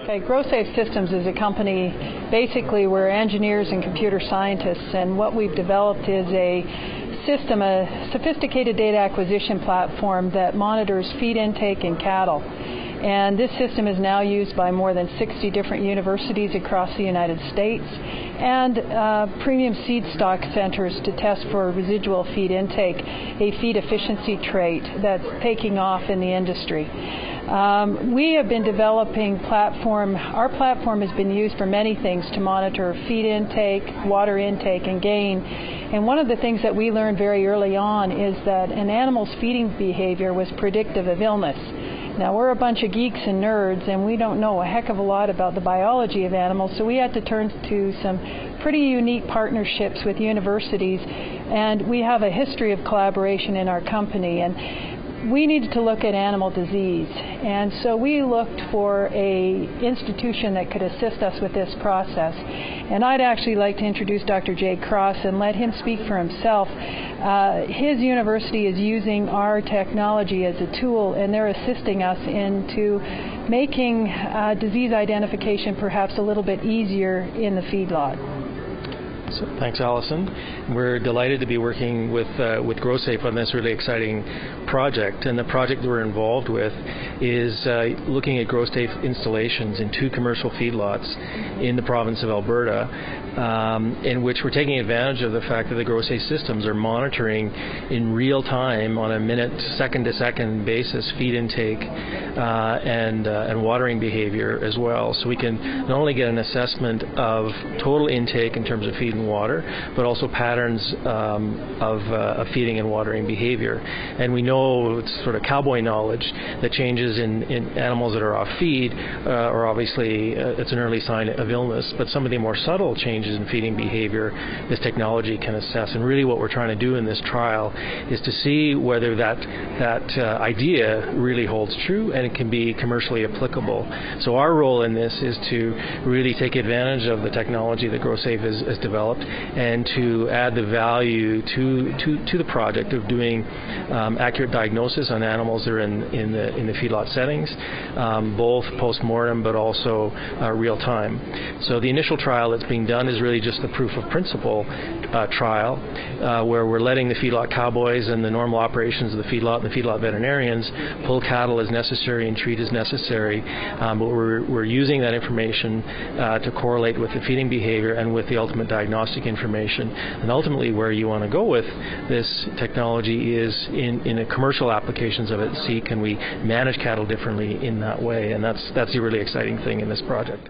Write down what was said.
Okay, Grow-Safe Systems is a company, basically we're engineers and computer scientists, and what we've developed is a system, a sophisticated data acquisition platform that monitors feed intake in cattle. And this system is now used by more than 60 different universities across the United States and premium seed stock centers to test for residual feed intake, a feed efficiency trait that's taking off in the industry. We have been developing our platform has been used for many things to monitor feed intake, water intake, and gain. And one of the things that we learned very early on is that an animal's feeding behavior was predictive of illness. Now, we're a bunch of geeks and nerds, and we don't know a heck of a lot about the biology of animals, so we had to turn to some pretty unique partnerships with universities, and we have a history of collaboration in our company. And we needed to look at animal disease, and so we looked for an institution that could assist us with this process. And I'd actually like to introduce Dr. Jay Cross and let him speak for himself. His university is using our technology as a tool, and they're assisting us into making disease identification perhaps a little bit easier in the feedlot. So, thanks, Alison. We're delighted to be working with Grow-Safe on this really exciting project. And the project we're involved with is looking at Grow-Safe installations in 2 commercial feedlots in the province of Alberta, in which we're taking advantage of the fact that the Grow-Safe systems are monitoring in real time on a minute, second-to-second basis feed intake and watering behavior as well. So we can not only get an assessment of total intake in terms of feed and water, but also patterns of feeding and watering behavior. And we know, it's sort of cowboy knowledge, that changes in animals that are off feed are obviously it's an early sign of illness, but some of the more subtle changes in feeding behavior this technology can assess. And really what we're trying to do in this trial is to see whether that idea really holds true and it can be commercially applicable. So our role in this is to really take advantage of the technology that Grow-Safe has developed and to add the value to the project of doing accurate diagnosis on animals that are in the feedlot settings, both post-mortem but also real time. So the initial trial that's being done is really just the proof of principle trial, where we're letting the feedlot cowboys and the normal operations of the feedlot and the feedlot veterinarians pull cattle as necessary and treat as necessary, but we're using that information to correlate with the feeding behavior and with the ultimate diagnostic information. And ultimately where you want to go with this technology is in the commercial applications of it. See, can we manage cattle differently in that way? And that's the really exciting thing in this project.